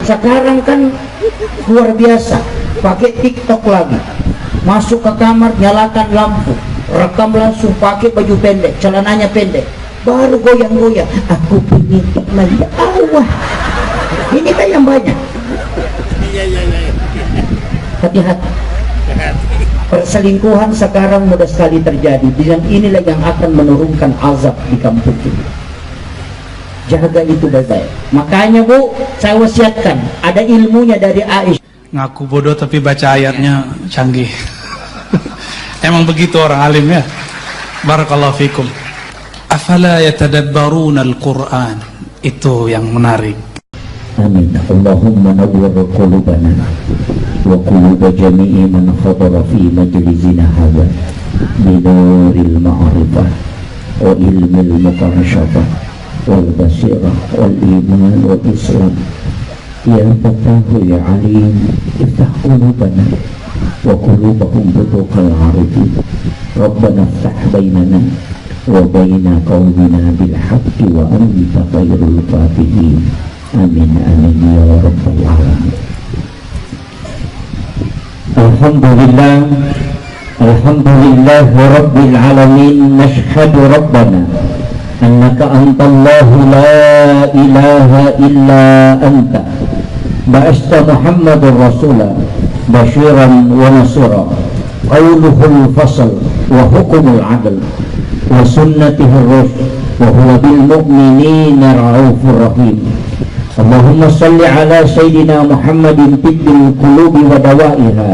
Sekarang kan luar biasa, pakai TikTok lagi, masuk ke kamar nyalakan lampu, rekam langsung, pakai baju pendek, celananya pendek, baru goyang-goyang, aku pengen manja Allah. Ini kan yang banyak. Hati-hati. Perselingkuhan sekarang mudah sekali terjadi, dan inilah yang akan menurunkan azab di kampung ini. Jaga itu baik-baik. Makanya Bu, saya wasiatkan, ada ilmunya dari Aisyah. Ngaku bodoh tapi baca ayatnya canggih. Emang begitu orang alim ya. Barakallahu fikum. Afala yatadabbaruna al-Qur'an. Itu yang menarik. Amin. Allahumma nawwir qulubana wa qulub jami'i man hadara fi majlisina hadha bi nuril ma'rifah wa ilmil muqarrashafah wal basirah wal iman wal islam. Ya Fatahu ya Alim, iftah qulubana wa qulubahum butuqal arifin. Rabbana iftah bainana wa baina qaumina bil haqqi wa anta khairul fatihin. Amin amin ya rabbal alamin. Alhamdulillah, alhamdulillah rabbil alamin. Nashhadu rabbana annaka antallahu la ilaha illa anta ba'asta Muhammadur Rasulah basyiran wa nasira. Qawluhul fasl wa hukumul adl wa sunnatihur rushd wa huwa bil mu'minina ra'ufur rahim. Allahumma salli ala Sayyidina Muhammadin tibbil qulubi wa dawaiha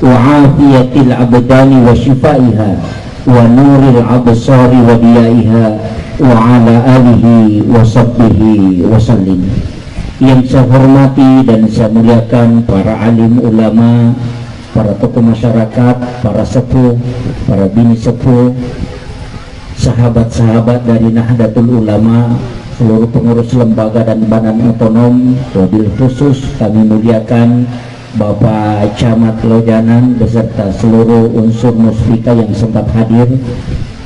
wa afiyatil abdani wa shifaiha wa nuril absari wa diyaiha wa ala alihi wa sahbihi wa sallim. Yang saya hormati dan saya muliakan para alim ulama, para tokoh masyarakat, para sepuh, para bini sepuh, sahabat-sahabat dari Nahdlatul Ulama, seluruh pengurus lembaga dan badan otonom, wabil khusus kami muliakan Bapak Camat Lojanan beserta seluruh unsur muspika yang sempat hadir,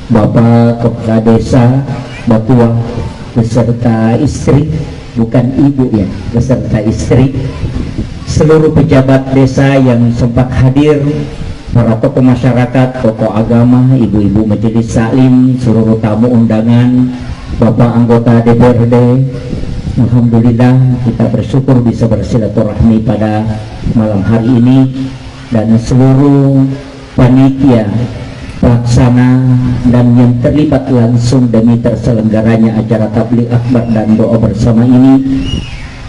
Bapak Kepala Desa Batuah beserta istri, bukan ibu ya, beserta istri, seluruh pejabat desa yang sempat hadir, para tokoh masyarakat, tokoh agama, ibu-ibu majelis salim, seluruh tamu undangan, Bapak anggota DPRD. Alhamdulillah kita bersyukur bisa bersilaturahmi pada malam hari ini, dan seluruh panitia pelaksana dan yang terlibat langsung demi terselenggaranya acara tabligh akbar dan doa bersama ini.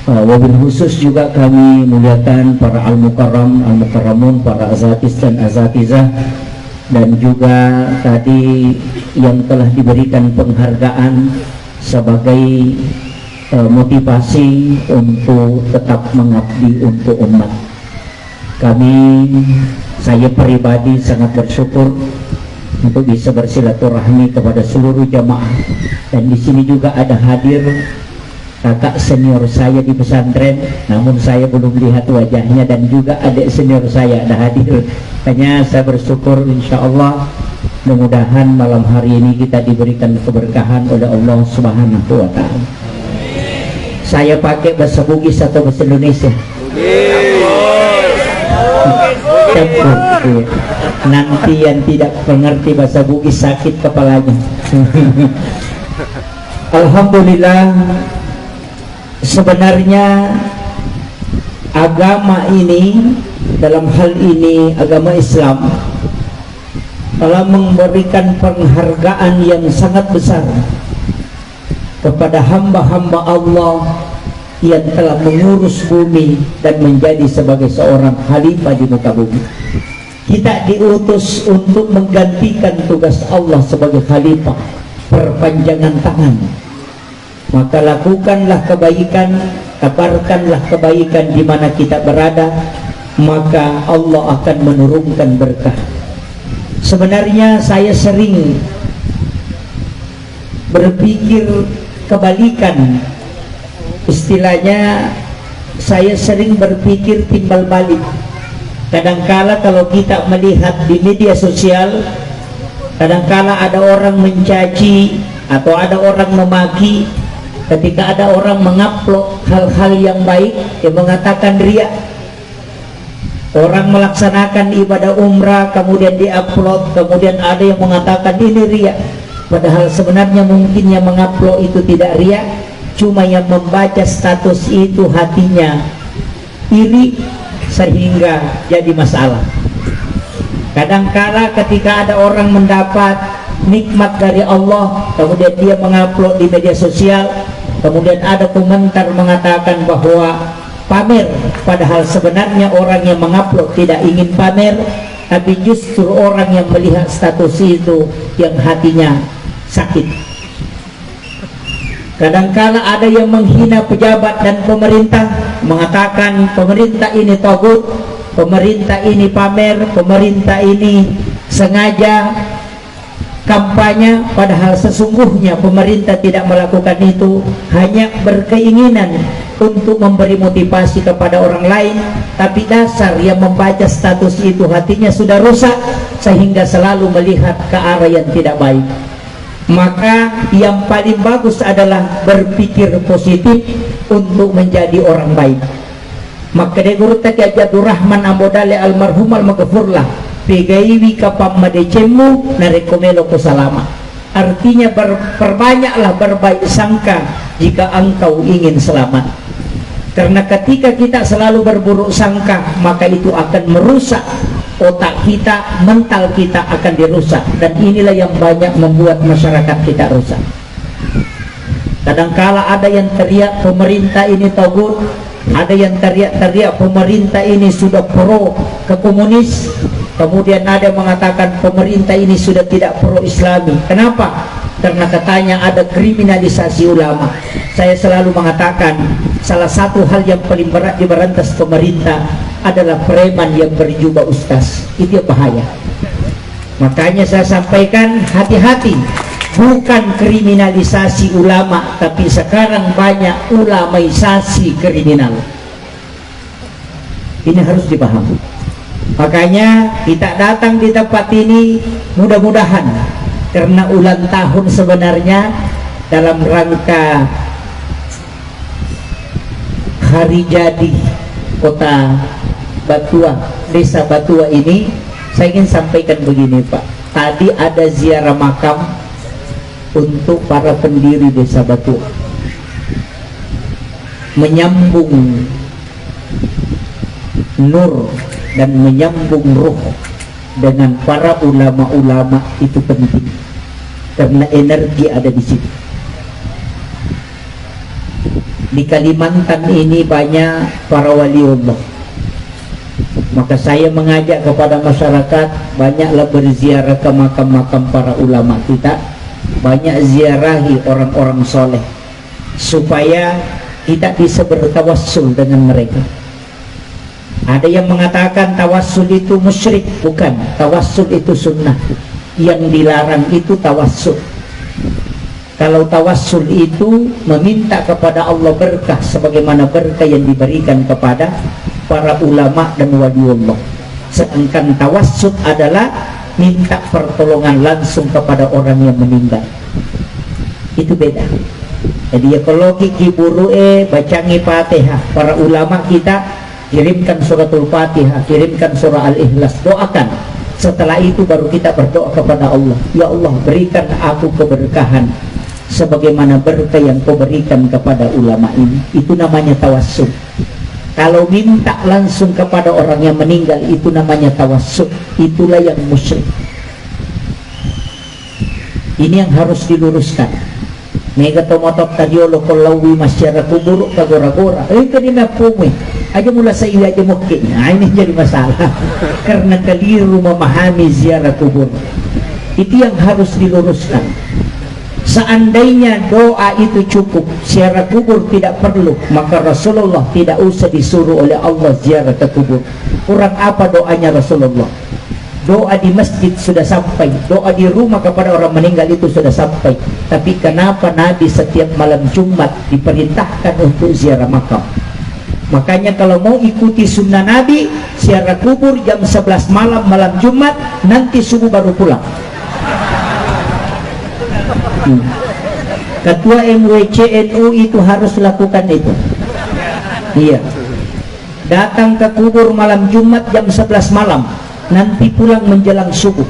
Wabil khusus juga kami muliakan para al-mukarram, al-mukarramun, para azatis dan azatizah, dan juga tadi yang telah diberikan penghargaan sebagai motivasi untuk tetap mengabdi untuk umat. Saya pribadi sangat bersyukur untuk bisa bersilaturahmi kepada seluruh jamaah, dan di sini juga ada hadir kakak senior saya di pesantren, namun saya belum lihat wajahnya, dan juga adik senior saya ada hadir. Hanya saya bersyukur, insya Allah mudah-mudahan malam hari ini kita diberikan keberkahan oleh Allah Subhanahu wa Ta'ala. Saya pakai bahasa Bugis atau bahasa Indonesia? Nanti yang tidak mengerti bahasa Bugis sakit kepalanya. Alhamdulillah, sebenarnya agama ini, dalam hal ini agama Islam, telah memberikan penghargaan yang sangat besar kepada hamba-hamba Allah yang telah mengurus bumi dan menjadi sebagai seorang khalifah di muka bumi. Kita diutus untuk menggantikan tugas Allah sebagai khalifah, perpanjangan tangan. Maka lakukanlah kebaikan, kabarkanlah kebaikan di mana kita berada, maka Allah akan menurunkan berkah. Sebenarnya saya sering berpikir kebalikan, istilahnya saya sering berpikir timbal balik. Kadangkala kalau kita melihat di media sosial, kadangkala ada orang mencaci atau ada orang memaki, Ketika ada orang mengupload hal-hal yang baik, dia mengatakan riya. Orang melaksanakan ibadah umrah kemudian diupload, kemudian ada yang mengatakan ini riya. Padahal sebenarnya mungkin yang mengupload itu tidak riya, cuma yang membaca status itu hatinya iri sehingga jadi masalah. Kadangkala ketika ada orang mendapat nikmat dari Allah, kemudian dia mengupload di media sosial, kemudian ada komentar mengatakan bahwa pamer, padahal sebenarnya orang yang mengupload tidak ingin pamer, tapi justru orang yang melihat status itu yang hatinya sakit. Kadangkala ada yang menghina pejabat dan pemerintah, mengatakan pemerintah ini tagut, pemerintah ini pamer, pemerintah ini sengaja kampanye, padahal sesungguhnya pemerintah tidak melakukan itu, hanya berkeinginan untuk memberi motivasi kepada orang lain, tapi dasar yang membaca status itu hatinya sudah rusak sehingga selalu melihat ke arah yang tidak baik. Maka yang paling bagus adalah berpikir positif untuk menjadi orang baik. Maka dia guru tadi Ajadur Rahman Ambodale almarhum al-maghfurlah pegaiwi kapam madecemu narekomelo kusalama. Artinya perbanyaklah berbaik sangka jika engkau ingin selamat. Karena ketika kita selalu berburuk sangka, maka itu akan merusak otak kita, mental kita akan dirusak, dan inilah yang banyak membuat masyarakat kita rusak. Kadangkala ada yang teriak pemerintah ini tagut, ada yang teriak pemerintah ini sudah pro ke komunis, kemudian ada yang mengatakan pemerintah ini sudah tidak pro Islami. Kenapa? Karena katanya ada kriminalisasi ulama. Saya selalu mengatakan salah satu hal yang paling berat diberantas pemerintah adalah preman yang berjubah ustaz. Itu bahaya. Makanya saya sampaikan hati-hati, bukan kriminalisasi ulama, tapi sekarang banyak ulamaisasi kriminal. Ini harus dipahami. Makanya kita datang di tempat ini mudah-mudahan karena ulang tahun sebenarnya dalam rangka hari jadi kota Batua, desa Batua ini, saya ingin sampaikan begini Pak. Tadi ada ziarah makam untuk para pendiri desa Batua, menyambung nur dan menyambung ruh dengan para ulama-ulama itu penting, karena energi ada di situ. Di Kalimantan ini banyak para waliullah, maka saya mengajak kepada masyarakat banyaklah berziarah ke makam-makam para ulama kita, banyak ziarahi orang-orang soleh supaya kita bisa bertawassul dengan mereka. Ada yang mengatakan tawassul itu musyrik, bukan. Tawassul itu sunnah. Yang dilarang itu tawassul. Kalau tawassul itu meminta kepada Allah berkah sebagaimana berkah yang diberikan kepada para ulama dan waliullah. Sedangkan tawassul adalah minta pertolongan langsung kepada orang yang meninggal. Itu beda. Jadi kalau kiki buru'e bacangi Fatihah, para ulama kita kirimkan suratul Fatihah, kirimkan surah Al-Ikhlas, doakan. Setelah itu baru kita berdoa kepada Allah, ya Allah berikan aku keberkahan sebagaimana berkah yang kau berikan kepada ulama ini. Itu namanya tawassul. Kalau minta langsung kepada orang yang meninggal, itu namanya tawassul. Itulah yang musyrik. Ini yang harus diluruskan. Mega tomotok tadiolo kolawi masyarakat kubur kagora-gora. Itu ni napumwi. Aja mula sa iya aja mungkin. Nah, ini jadi masalah. Karena keliru memahami ziarah kubur. Itu yang harus diluruskan. Seandainya doa itu cukup, ziarah kubur tidak perlu, maka Rasulullah tidak usah disuruh oleh Allah ziarah ke kubur. Kurang apa doanya Rasulullah? Doa di masjid sudah sampai, doa di rumah kepada orang meninggal itu sudah sampai. Tapi kenapa Nabi setiap malam Jumat diperintahkan untuk ziarah makam? Makanya kalau mau ikuti sunnah Nabi, ziarah kubur jam 11 malam malam Jumat, nanti subuh baru pulang. Ketua MWC NU itu harus lakukan itu. Iya. Datang ke kubur malam Jumat jam 11 malam, nanti pulang menjelang subuh.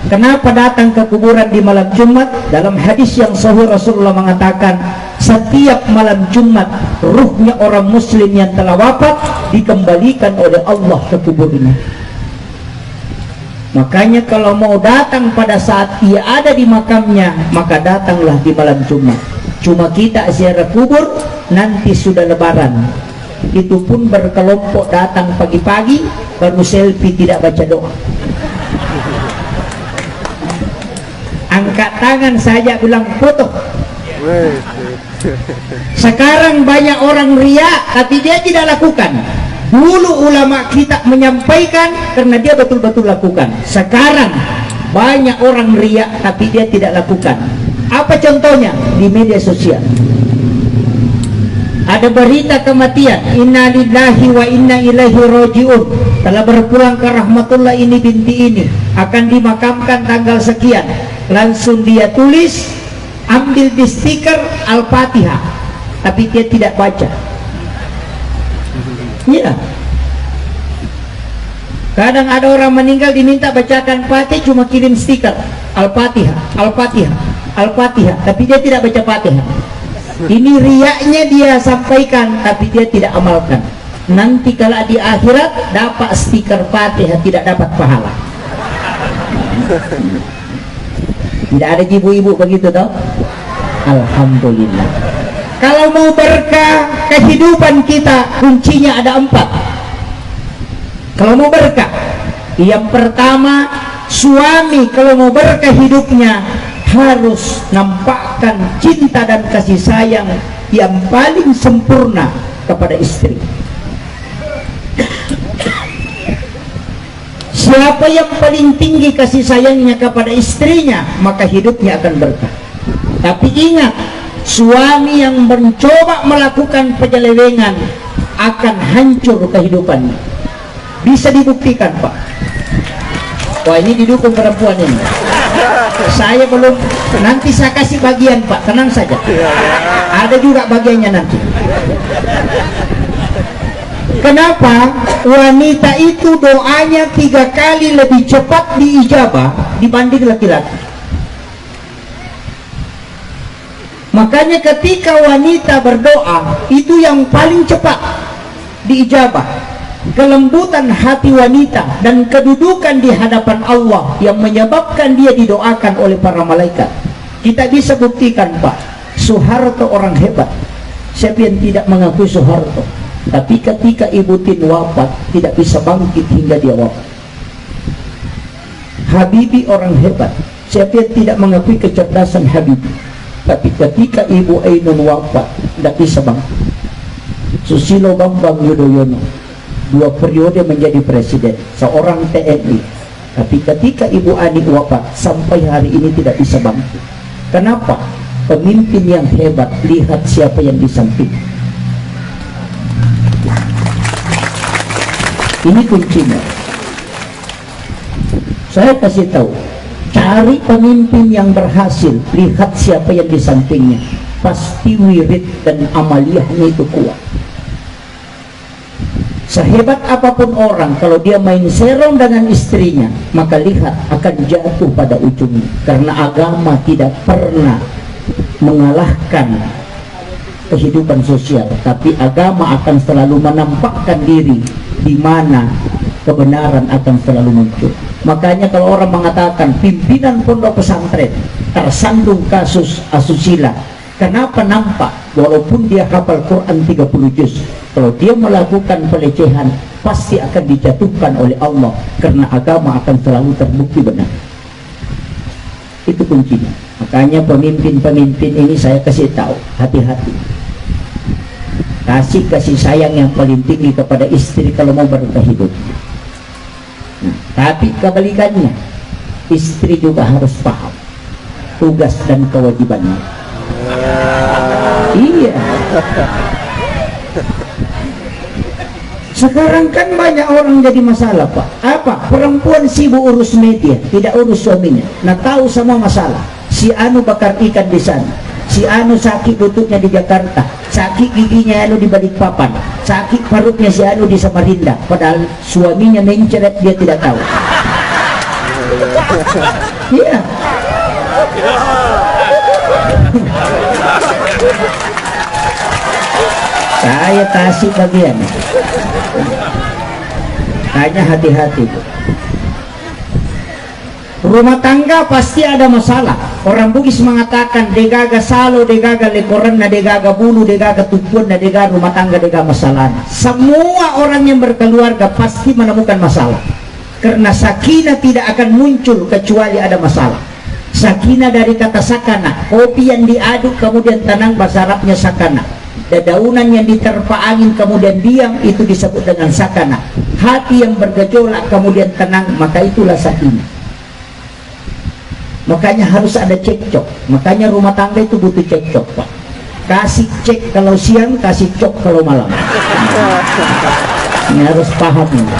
Kenapa datang ke kuburan di malam Jumat? Dalam hadis yang sahih Rasulullah mengatakan, setiap malam Jumat ruhnya orang muslim yang telah wafat dikembalikan oleh Allah ke kuburnya. Makanya kalau mau datang pada saat ia ada di makamnya, maka datanglah di malam Jumat. Cuma kita ziarah kubur nanti sudah lebaran. Itu pun berkelompok datang pagi-pagi, baru selfie tidak baca doa. Angkat tangan saja bilang foto. Sekarang banyak orang riak tapi dia tidak lakukan. Dulu ulama kita menyampaikan karena dia betul-betul lakukan. Sekarang banyak orang riak tapi dia tidak lakukan. Apa contohnya? Di media sosial ada berita kematian, inna lillahi wa inna ilaihi rajiun, telah berpulang ke rahmatullah ini binti ini, akan dimakamkan tanggal sekian. Langsung dia tulis, ambil di stiker Al-Fatihah, tapi dia tidak baca. Iya. Kadang ada orang meninggal diminta bacakan Fatihah, cuma kirim stiker Al-Fatihah, Al-Fatihah, Al-Fatihah, tapi dia tidak baca Fatihah. Ini riaknya dia sampaikan tapi dia tidak amalkan. Nanti kalau di akhirat dapat stiker Fatihah, tidak dapat pahala. Tidak ada ibu-ibu begitu toh? Alhamdulillah. Kalau mau berkah kehidupan kita, kuncinya ada 4. Kalau mau berkah, yang pertama, suami kalau mau berkah hidupnya harus nampakkan cinta dan kasih sayang yang paling sempurna kepada istri. Siapa yang paling tinggi kasih sayangnya kepada istrinya, maka hidupnya akan berkah. Tapi ingat, suami yang mencoba melakukan penyelewengan akan hancur kehidupannya. Bisa dibuktikan, Pak. Wah, ini didukung perempuan ini. Saya belum, nanti saya kasih bagian, Pak, tenang saja. Ada juga bagiannya nanti. Kenapa? Wanita itu doanya 3 kali lebih cepat diijabah dibanding laki-laki. Makanya ketika wanita berdoa, itu yang paling cepat diijabah. Kelembutan hati wanita dan kedudukan di hadapan Allah yang menyebabkan dia didoakan oleh para malaikat. Kita bisa buktikan, Pak, Soeharto orang hebat. Siapa yang tidak mengakui Soeharto? Tapi ketika Ibu Tin wafat, tidak bisa bangkit hingga dia wafat. Habibie orang hebat. Siapa yang tidak mengakui kecerdasan Habibie? Tapi ketika Ibu Ainun wafat, tidak bisa bangkit. Susilo Bambang Yudhoyono 2 periode menjadi presiden, seorang TNI, tapi ketika Ibu Ani wafat sampai hari ini tidak bisa bangkit. Kenapa? Pemimpin yang hebat, lihat siapa yang di samping. Ini kuncinya. Saya kasih tahu, cari pemimpin yang berhasil, lihat siapa yang di sampingnya. Pasti wirid dan amaliyahnya itu kuat. Sehebat apapun orang, kalau dia main serong dengan istrinya, maka lihat akan jatuh pada ujungnya. Karena agama tidak pernah mengalahkan kehidupan sosial, tapi agama akan selalu menampakkan diri di mana kebenaran akan selalu muncul. Makanya kalau orang mengatakan pimpinan pondok pesantren tersandung kasus asusila, kenapa nampak? Walaupun dia hafal Quran 30 juz, kalau dia melakukan pelecehan pasti akan dijatuhkan oleh Allah, karena agama akan selalu terbukti benar. Itu kuncinya. Makanya pemimpin-pemimpin ini saya kasih tahu, hati-hati. Kasih sayang yang paling tinggi kepada istri kalau mau berkah hidup. Tapi kebalikannya, istri juga harus paham tugas dan kewajibannya. Iya. Sekarang kan banyak orang jadi masalah, Pak. Apa? Perempuan sibuk urus media, tidak urus suaminya. Nah, tahu semua masalah. Si Anu bakar ikan di sana, si anu sakit lututnya di Jakarta, sakit giginya anu di Balikpapan, sakit perutnya si anu di Samarinda, padahal suaminya mencret dia tidak tahu. Iya. Saya kasih bagian. Hanya hati-hati. Rumah tangga pasti ada masalah. Orang Bugis mengatakan degaga salo, degaga lekoran, degaga bulu, degaga tupuan, degaga rumah tangga, degaga masalah. Semua orang yang berkeluarga pasti menemukan masalah. Karena sakinah tidak akan muncul kecuali ada masalah. Sakinah dari kata sakana, kopi yang diaduk kemudian tenang, bahasa Arabnya sakana. Dedaunan yang diterpa angin kemudian diam, itu disebut dengan sakana. Hati yang bergejolak kemudian tenang, maka itulah sakinah. Makanya harus ada cekcok. Makanya rumah tangga itu butuh cekcok, Pak. Kasih cek kalau siang, kasih cok kalau malam. Ini harus paham ini.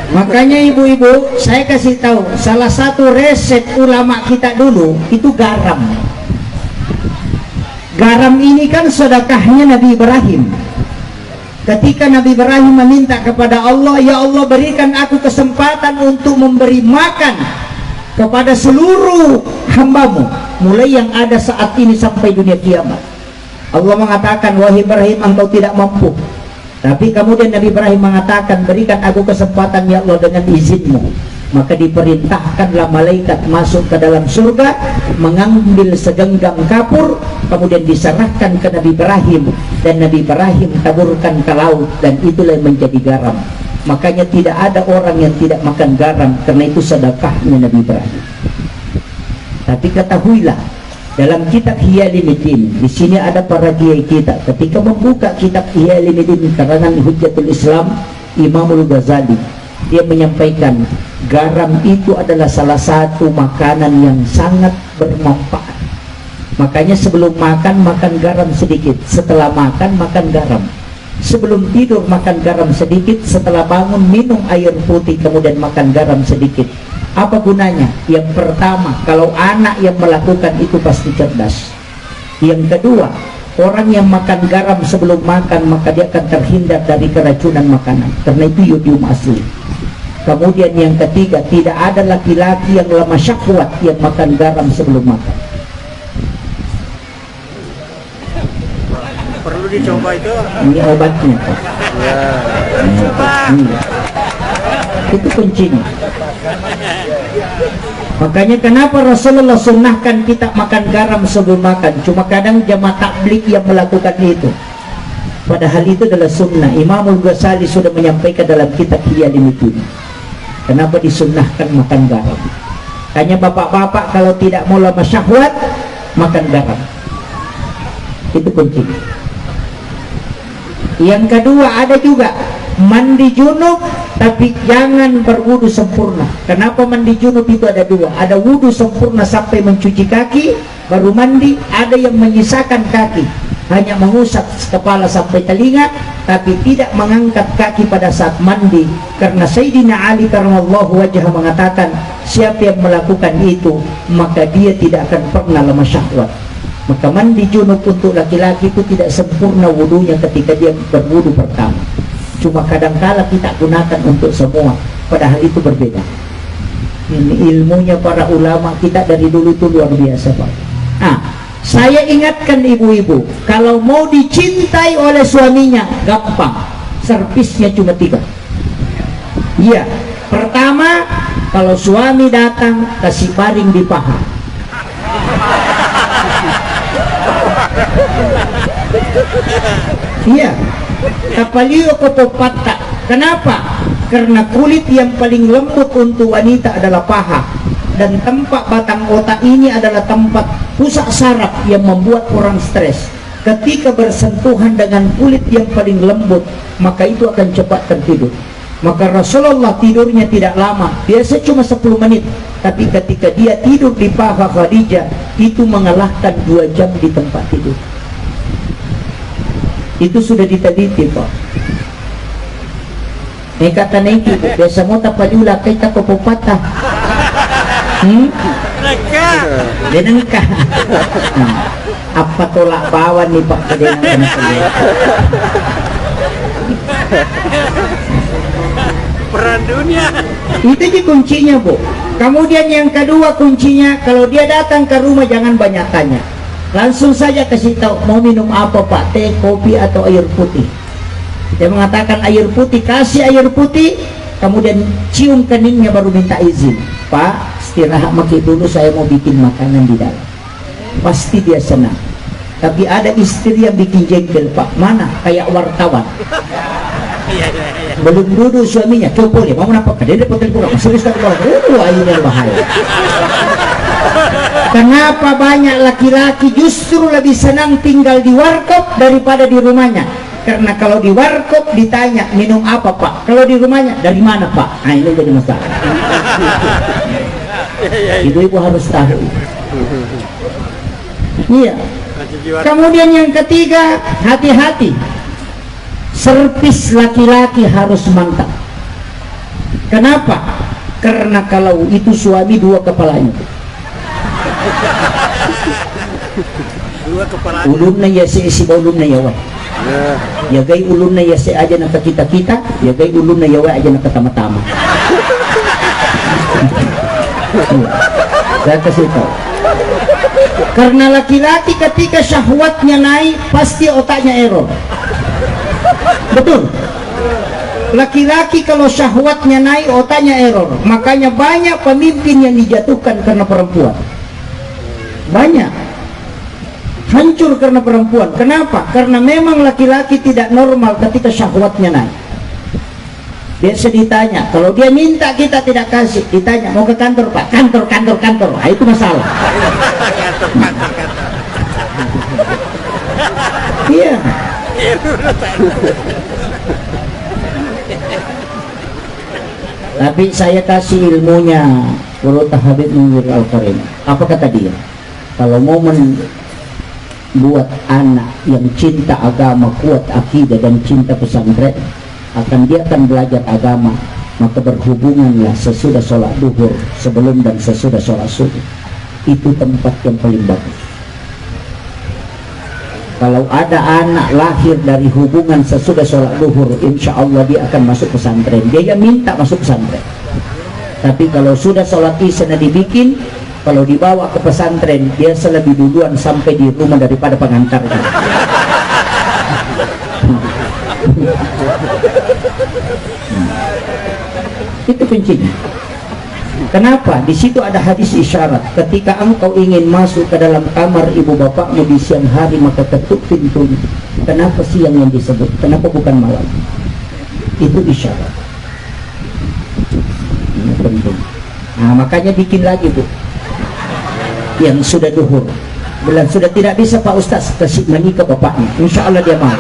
Makanya ibu-ibu, saya kasih tahu, salah satu resep ulama kita dulu itu garam. Garam ini kan sedekahnya Nabi Ibrahim. Ketika Nabi Ibrahim meminta kepada Allah, ya Allah berikan aku kesempatan untuk memberi makan kepada seluruh hambamu, mulai yang ada saat ini sampai dunia kiamat. Allah mengatakan, wahai Ibrahim, engkau tidak mampu. Tapi kemudian Nabi Ibrahim mengatakan, berikan aku kesempatan ya Allah dengan izinmu. Maka diperintahkanlah malaikat masuk ke dalam surga, mengambil segenggam kapur, kemudian diserahkan ke Nabi Ibrahim, dan Nabi Ibrahim taburkan ke laut, dan itulah yang menjadi garam. Makanya tidak ada orang yang tidak makan garam, karena itu sedekahnya Nabi Ibrahim. Tapi ketahuilah, dalam kitab Hiyalimuddin, di sini ada para kiai kita. Ketika membuka kitab Hiyalimuddin karangan Hujjatul Islam Imamul Ghazali, dia menyampaikan garam itu adalah salah satu makanan yang sangat bermanfaat. Makanya sebelum makan, makan garam sedikit. Setelah makan, makan garam. Sebelum tidur, makan garam sedikit. Setelah bangun, minum air putih, kemudian makan garam sedikit. Apa gunanya? Yang pertama, kalau anak yang melakukan itu pasti cerdas. Yang kedua, orang yang makan garam sebelum makan, maka dia akan terhindar dari keracunan makanan, karena itu yodium asli. Kemudian yang ketiga, tidak ada laki-laki yang lemah syahwat yang makan garam sebelum makan. Perlu dicoba itu. Ini obatnya. Ya. Itu kuncinya. Makanya kenapa Rasulullah sunnahkan kita makan garam sebelum makan. Cuma kadang jamaah tabligh yang melakukan itu, padahal itu adalah sunnah. Imamul Ghazali sudah menyampaikan dalam kitab Hiyalimuddin kenapa disunnahkan makan garam. Hanya bapak-bapak kalau tidak mau lemah syahwat, makan garam. Itu kunci. Yang kedua, ada juga mandi junub, tapi jangan berwudu sempurna. Kenapa mandi junub itu ada dua? Ada wudu sempurna sampai mencuci kaki baru mandi, ada yang menyisakan kaki, hanya mengusap kepala sampai telinga, tapi tidak mengangkat kaki pada saat mandi. Karena Sayyidina Ali karramallahu wajhah mengatakan, siapa yang melakukan itu, maka dia tidak akan pernah lemah syahwat. Maka mandi junub untuk laki-laki itu tidak sempurna wudunya ketika dia berwudu pertama. Cuma kadang-kala kita gunakan untuk semua, padahal itu berbeda. Ini ilmunya para ulama kita dari dulu itu luar biasa, Pak. Saya ingatkan ibu-ibu, kalau mau dicintai oleh suaminya, gampang. Servisnya cuma 3. Iya, pertama, kalau suami datang, kasih paring di paha. Iya, kapalio kopopata. Kenapa? Karena kulit yang paling lembut untuk wanita adalah paha, dan tempat batang otak ini adalah tempat pusat saraf yang membuat orang stres. Ketika bersentuhan dengan kulit yang paling lembut, maka itu akan cepat tertidur. Maka Rasulullah tidurnya tidak lama, biasa cuma 10 menit, tapi ketika dia tidur di paha Khadijah, itu mengalahkan 2 jam di tempat tidur. Itu sudah diteliti Pak. Kata naiki biasa mo tapalula kay takopopata. Denengka. Apa tolak bawan nih Pak kedengan peran dunia. Itu sih kuncinya Bu. Kemudian yang kedua kuncinya, kalau dia datang ke rumah jangan banyak tanya, langsung saja kasih tahu mau minum apa Pak, teh, kopi atau air putih. Dia mengatakan air putih, kasih air putih, kemudian cium keningnya baru minta izin. Pak, istirahat maki dulu, saya mau bikin makanan di dalam. Pasti dia senang. Tapi ada istri yang bikin jengkel Pak, mana kayak wartawan. Belum duduk suaminya, coba dia mau apa? Dia dapat telepon, serius tak boleh. Ini bahaya. Kenapa banyak laki-laki justru lebih senang tinggal di warkop daripada di rumahnya? Karena kalau di warkop ditanya minum apa Pak, kalau di rumahnya dari mana Pak? Nah ini jadi masalah. Ibu-ibu harus tahu. Iya. Kemudian yang ketiga, hati-hati. Servis laki-laki harus mantap. Kenapa? Karena kalau itu suami dua kepalanya. Dua kepala. Ulumna ya si ulumna ya wa. Ya gay ulumna ya si aja nak kita, ya gay ulumna ya wa aja nak tama-tama. Saya kasih tahu. Karena laki-laki ketika syahwatnya naik pasti otaknya error. Betul. Laki-laki kalau syahwatnya naik otaknya error. Makanya banyak pemimpin yang dijatuhkan karena perempuan. Banyak hancur karena perempuan. Kenapa? Karena memang laki-laki tidak normal ketika syahwatnya naik. Biasa ditanya, kalau dia minta kita tidak kasih, ditanya mau ke kantor Pak, kantor. Nah, itu masalah. Iya. Tapi saya kasih ilmunya Guru Habib Munir Al-Karim. Apa kata dia? Kalau mau membuat anak yang cinta agama, kuat akidah dan cinta pesantren, dia akan belajar agama, maka berhubunganlah sesudah sholat duhur, sebelum dan sesudah sholat subuh. Itu tempat yang paling bagus. Kalau ada anak lahir dari hubungan sesudah sholat duhur, insya Allah dia akan masuk pesantren. Dia yang minta masuk pesantren. Tapi kalau sudah sholat isya dibikin, kalau dibawa ke pesantren, dia lebih duluan sampai di rumah daripada pengantarnya. Itu kuncinya. Kenapa? Di situ ada hadis isyarat. Ketika engkau ingin masuk ke dalam kamar ibu bapakmu di siang hari, maka ketuk pintunya. Kenapa siang yang disebut? Kenapa bukan malam? Itu isyarat. Ini penting. Nah, makanya bikin lagi Bu, yang sudah duhur. Bilang sudah tidak bisa Pak Ustaz, kasih mani ke bapaknya. Insya Allah dia mau.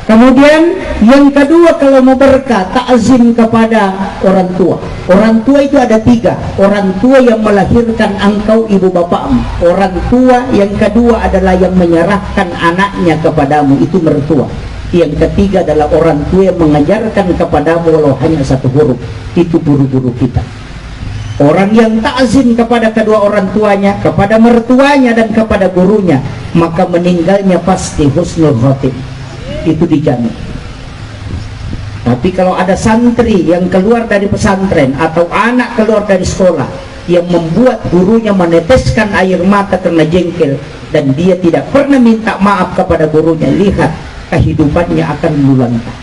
Kemudian yang kedua, kalau mau berkah, takzim kepada orang tua. Orang tua itu ada tiga. Orang tua yang melahirkan engkau ibu bapakmu. Orang tua yang kedua adalah yang menyerahkan anaknya kepadamu, itu mertua. Yang ketiga adalah orang tua yang mengajarkan kepadamu walau hanya satu huruf, itu guru-guru kita. Orang yang takzim kepada kedua orang tuanya, kepada mertuanya dan kepada gurunya, maka meninggalnya pasti husnul khotimah. Itu dijamin. Tapi kalau ada santri yang keluar dari pesantren atau anak keluar dari sekolah yang membuat gurunya meneteskan air mata karena jengkel dan dia tidak pernah minta maaf kepada gurunya, lihat kehidupannya akan lulantah.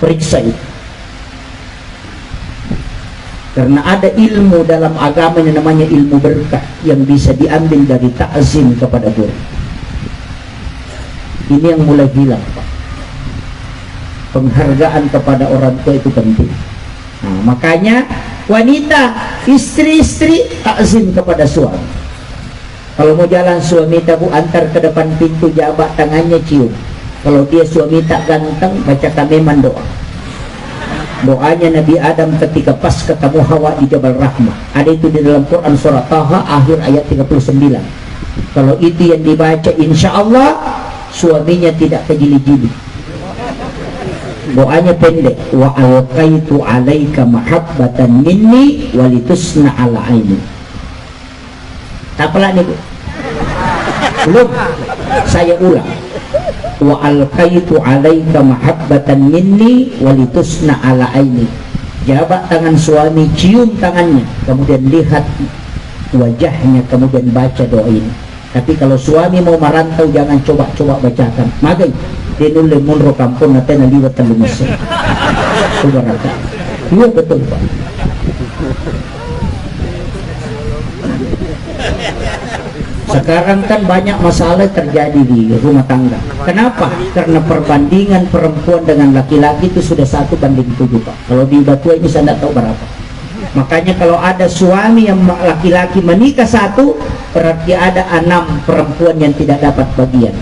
Periksa itu. Karena ada ilmu dalam agama yang namanya ilmu berkah yang bisa diambil dari ta'zim kepada guru. Ini yang mulai hilang Pak. Penghargaan kepada orang tua itu penting. Nah, makanya wanita, istri-istri takzim kepada suami. Kalau mau jalan suami tak Bu, antar ke depan pintu, jabat tangannya cium. Kalau dia suami tak ganteng, baca tameman doa. doanya Nabi Adam ketika pas ketemu Hawa di Jabal Rahmah. Ada itu di dalam Quran surah Taha akhir ayat 39. Kalau itu yang dibaca, insya Allah suaminya tidak kejili-jili. Doanya pendek, wa alqaitu alaika mahabbatan minni walitusna ala aini. Tak pelan nih, Bu. Belum, saya ulang. Wa alqaitu alaika mahabbatan minni walitusna ala aini. Jabat tangan suami, cium tangannya, kemudian lihat wajahnya, kemudian baca doa ini. Tapi kalau suami mau merantau, jangan coba-coba bacakan. Magai dia nulis munro kampung nanti liwat telu Mesir. Iya betul, Pak. Sekarang kan banyak masalah terjadi di rumah tangga. Kenapa? Karena perbandingan perempuan dengan laki-laki itu sudah 1:7, Pak. Kalau di Batu ini saya tidak tahu berapa. Makanya kalau ada suami yang laki-laki menikah 1, berarti ada 6 perempuan yang tidak dapat bagian.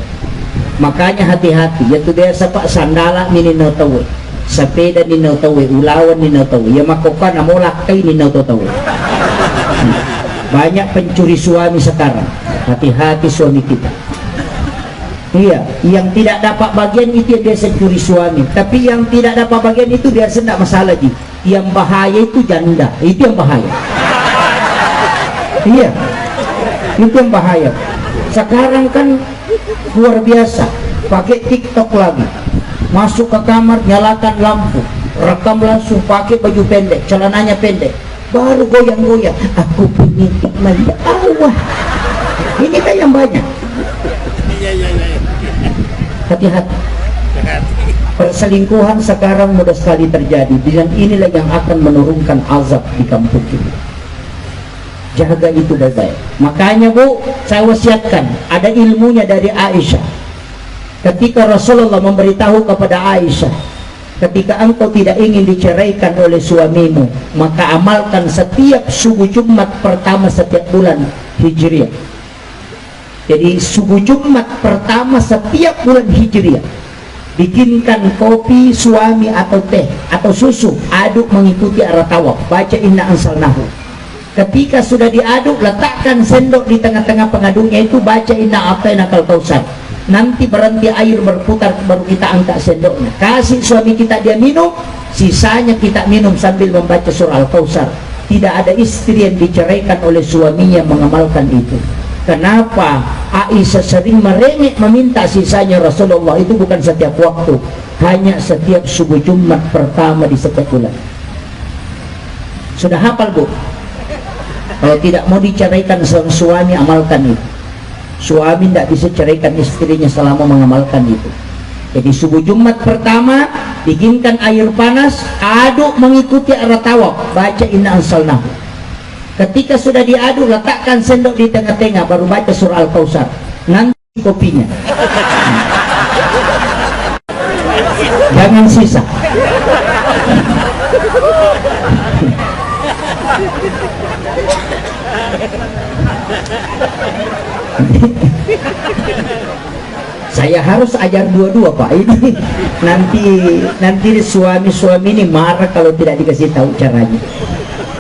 Makanya hati-hati. Yaitu biasa Pak, sandala ni tahu, sepeda ni tahu, ulawan ni tahu, ya makokan amolakai ni tahu. Banyak pencuri suami sekarang. Hati-hati suami kita. Iya, yang tidak dapat bagian itu yang biasa curi suami. Tapi yang tidak dapat bagian itu biasa tidak masalah, Ji. Yang bahaya itu janda, itu yang bahaya. Iya, itu yang bahaya. Sekarang kan luar biasa, pakai TikTok lagi, masuk ke kamar, nyalakan lampu, rekam langsung, pakai baju pendek, celananya pendek, baru goyang-goyang. Aku pengen manja Allah. Ini kan yang banyak. Hati-hati. Perselingkuhan sekarang mudah sekali terjadi, dan inilah yang akan menurunkan azab di kampung kita. Jaga itu baik-baik. Makanya Bu, saya wasiatkan, ada ilmunya dari Aisyah. Ketika Rasulullah memberitahu kepada Aisyah, ketika engkau tidak ingin diceraikan oleh suamimu, maka amalkan setiap subuh Jumat pertama setiap bulan Hijriah. Jadi subuh Jumat pertama setiap bulan Hijriah, bikinkan kopi suami atau teh atau susu, aduk mengikuti arah tawaf, baca inna anzalnahu. Ketika sudah diaduk, letakkan sendok di tengah-tengah pengaduknya itu, baca inna a'tainakal kautsar. Nanti berhenti air berputar, baru kita angkat sendoknya, kasih suami kita, dia minum, sisanya kita minum sambil membaca surah Al-Kautsar. Tidak ada istri yang diceraikan oleh suaminya mengamalkan itu. Kenapa? Aisyah sering merengek meminta sisanya Rasulullah itu bukan setiap waktu, hanya setiap subuh Jumat pertama di setiap bulan. Sudah hafal, Bu? Kalau tidak mau diceraikan seorang suami, amalkan itu. Suami tidak bisa ceraikan istrinya selama mengamalkan itu. Jadi subuh Jumat pertama, bikinkan air panas, aduk mengikuti arah tawaf, baca inna anzalnahu. Ketika sudah diaduk, letakkan sendok di tengah-tengah, baru baca surah Al-Kautsar. Nanti kopinya. Jangan sisa. Saya harus ajar dua-dua, Pak. Ini nanti suami-suami ini marah kalau tidak dikasih tahu caranya.